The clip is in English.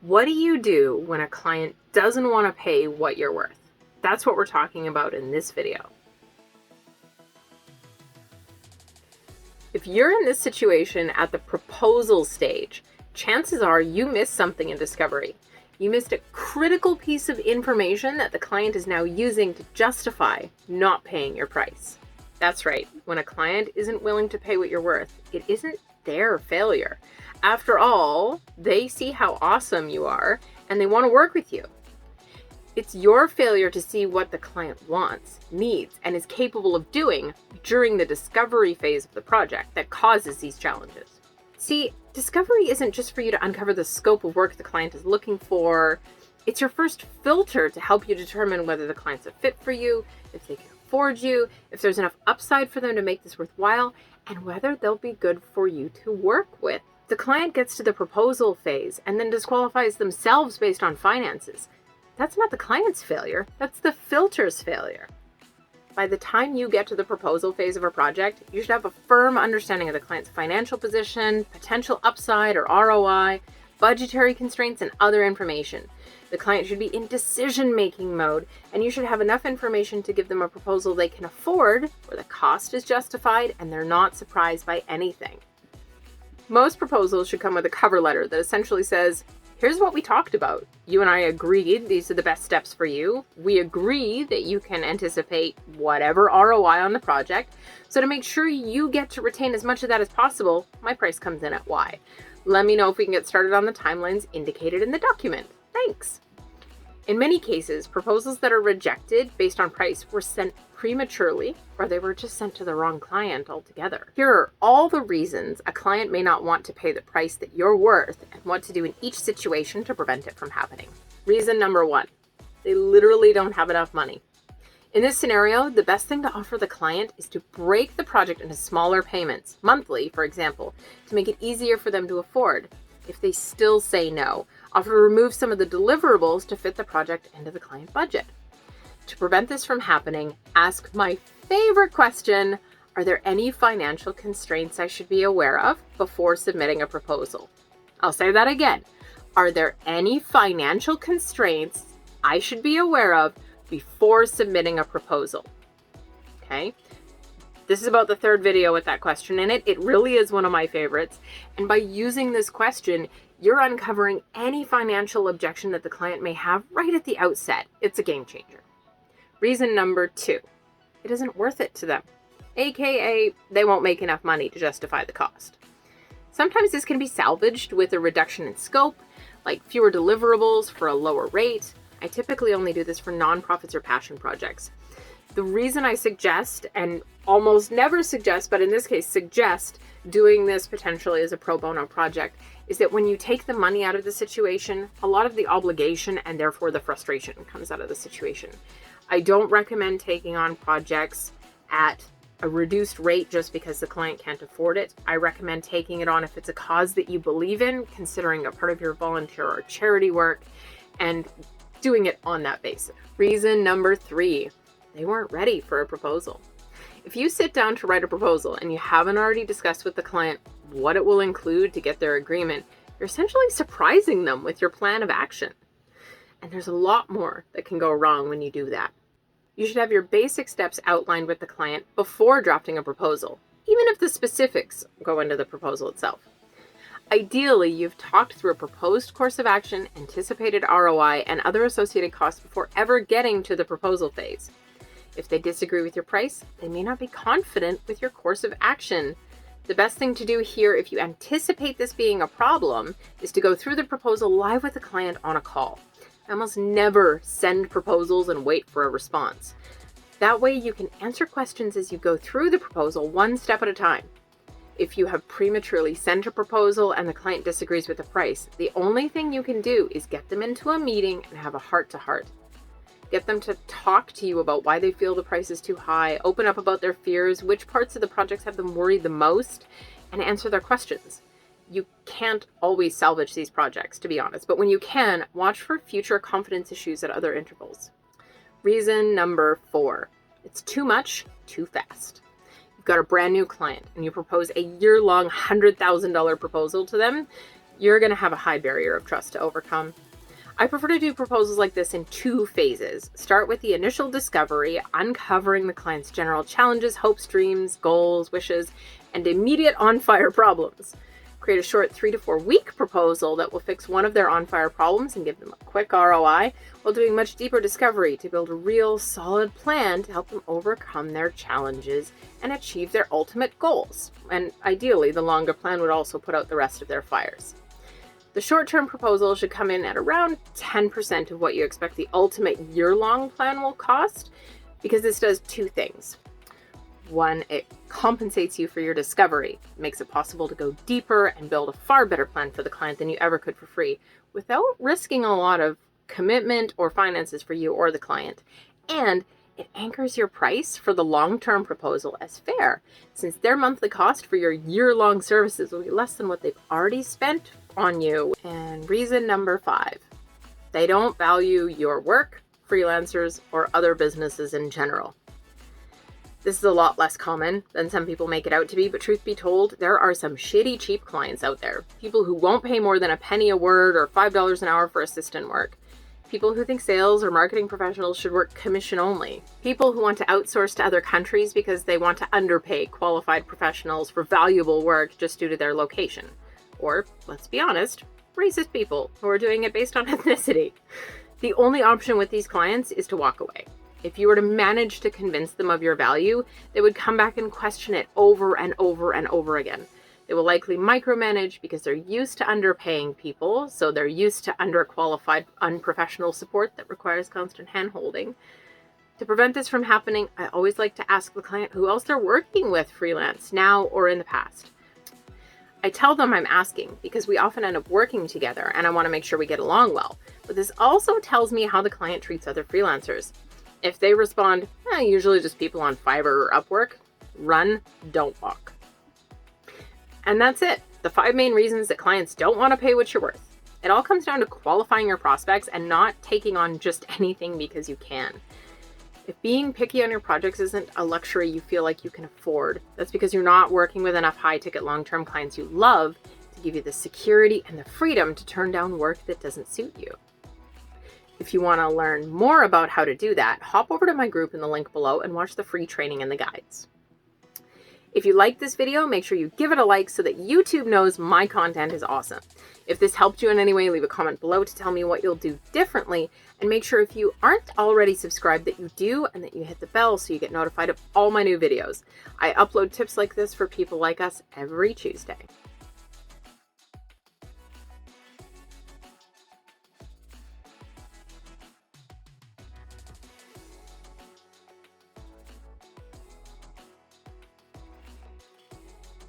What do you do when a client doesn't want to pay what you're worth? That's what we're talking about in this video. If you're in this situation at the proposal stage, chances are you missed something in discovery. You missed a critical piece of information that the client is now using to justify not paying your price. That's right. When a client isn't willing to pay what you're worth, it isn't their failure. After all, they see how awesome you are and they want to work with you. It's your failure to see what the client wants, needs, and is capable of doing during the discovery phase of the project that causes these challenges. See, discovery isn't just for you to uncover the scope of work the client is looking for. It's your first filter to help you determine whether the client's a fit for you, if they can afford you, if there's enough upside for them to make this worthwhile, and whether they'll be good for you to work with. The client gets to the proposal phase and then disqualifies themselves based on finances. That's not the client's failure, that's the filter's failure. By the time you get to the proposal phase of a project, you should have a firm understanding of the client's financial position, potential upside or ROI, budgetary constraints, and other information. The client should be in decision-making mode, and you should have enough information to give them a proposal they can afford, where the cost is justified and they're not surprised by anything. Most proposals should come with a cover letter that essentially says, here's what we talked about. You and I agreed these are the best steps for you. We agree that you can anticipate whatever ROI on the project. So to make sure you get to retain as much of that as possible, my price comes in at Y. Let me know if we can get started on the timelines indicated in the document. Thanks. In many cases, proposals that are rejected based on price were sent prematurely, or they were just sent to the wrong client altogether. Here are all the reasons a client may not want to pay the price that you're worth and what to do in each situation to prevent it from happening. Reason number 1, they literally don't have enough money. In this scenario, the best thing to offer the client is to break the project into smaller payments, monthly, for example, to make it easier for them to afford. If they still say no, offer to remove some of the deliverables to fit the project into the client budget. To prevent this from happening, ask my favorite question: are there any financial constraints I should be aware of before submitting a proposal? I'll say that again. Are there any financial constraints I should be aware of before submitting a proposal? Okay. This is about the third video with that question in it. It really is one of my favorites. And by using this question, you're uncovering any financial objection that the client may have right at the outset. It's a game changer. Reason number 2, it isn't worth it to them. AKA, they won't make enough money to justify the cost. Sometimes this can be salvaged with a reduction in scope, like fewer deliverables for a lower rate. I typically only do this for nonprofits or passion projects. The reason I suggest, and almost never suggest, but in this case suggest, doing this potentially as a pro bono project is that when you take the money out of the situation, a lot of the obligation and therefore the frustration comes out of the situation. I don't recommend taking on projects at a reduced rate just because the client can't afford it. I recommend taking it on if it's a cause that you believe in, considering a part of your volunteer or charity work, and doing it on that basis. Reason number 3, they weren't ready for a proposal. If you sit down to write a proposal and you haven't already discussed with the client what it will include to get their agreement, you're essentially surprising them with your plan of action. And there's a lot more that can go wrong when you do that. You should have your basic steps outlined with the client before drafting a proposal, even if the specifics go into the proposal itself. Ideally, you've talked through a proposed course of action, anticipated ROI, and other associated costs before ever getting to the proposal phase. If they disagree with your price, they may not be confident with your course of action. The best thing to do here, if you anticipate this being a problem, is to go through the proposal live with the client on a call. I almost never send proposals and wait for a response. That way you can answer questions as you go through the proposal one step at a time. If you have prematurely sent a proposal and the client disagrees with the price, the only thing you can do is get them into a meeting and have a heart-to-heart. Get them to talk to you about why they feel the price is too high, open up about their fears, which parts of the projects have them worried the most, and answer their questions. You can't always salvage these projects, to be honest, but when you can, watch for future confidence issues at other intervals. Reason number 4, it's too much, too fast. You've got a brand new client and you propose a year-long $100,000 proposal to them. you're going to have a high barrier of trust to overcome. I prefer to do proposals like this in 2 phases. Start with the initial discovery, uncovering the client's general challenges, hopes, dreams, goals, wishes, and immediate on-fire problems. Create a short 3 to 4 week proposal that will fix one of their on-fire problems and give them a quick ROI, while doing much deeper discovery to build a real solid plan to help them overcome their challenges and achieve their ultimate goals. And ideally, the longer plan would also put out the rest of their fires. The short-term proposal should come in at around 10% of what you expect the ultimate year-long plan will cost, because this does 2 things. 1, it compensates you for your discovery. It makes it possible to go deeper and build a far better plan for the client than you ever could for free, without risking a lot of commitment or finances for you or the client. And it anchors your price for the long-term proposal as fair, since their monthly cost for your year-long services will be less than what they've already spent on you. And reason number 5, they don't value your work, freelancers, or other businesses in general. This is a lot less common than some people make it out to be, but truth be told, there are some shitty cheap clients out there. People who won't pay more than a penny a word or $5 an hour for assistant work. People who think sales or marketing professionals should work commission only. People who want to outsource to other countries because they want to underpay qualified professionals for valuable work just due to their location. Or, let's be honest, racist people who are doing it based on ethnicity. The only option with these clients is to walk away. If you were to manage to convince them of your value, they would come back and question it over and over and over again. They will likely micromanage because they're used to underpaying people, so they're used to underqualified, unprofessional support that requires constant hand-holding. To prevent this from happening, I always like to ask the client who else they're working with freelance, now or in the past. I tell them I'm asking because we often end up working together and I want to make sure we get along well. But this also tells me how the client treats other freelancers. If they respond, usually just people on Fiverr or Upwork, run, don't walk. And that's it. The 5 main reasons that clients don't want to pay what you're worth. It all comes down to qualifying your prospects and not taking on just anything because you can. If being picky on your projects isn't a luxury you feel like you can afford, that's because you're not working with enough high-ticket long-term clients you love to give you the security and the freedom to turn down work that doesn't suit you. If you want to learn more about how to do that, hop over to my group in the link below and watch the free training and the guides. If you like this video, make sure you give it a like so that YouTube knows my content is awesome. If this helped you in any way, leave a comment below to tell me what you'll do differently, and make sure if you aren't already subscribed that you do and that you hit the bell so you get notified of all my new videos. I upload tips like this for people like us every Tuesday.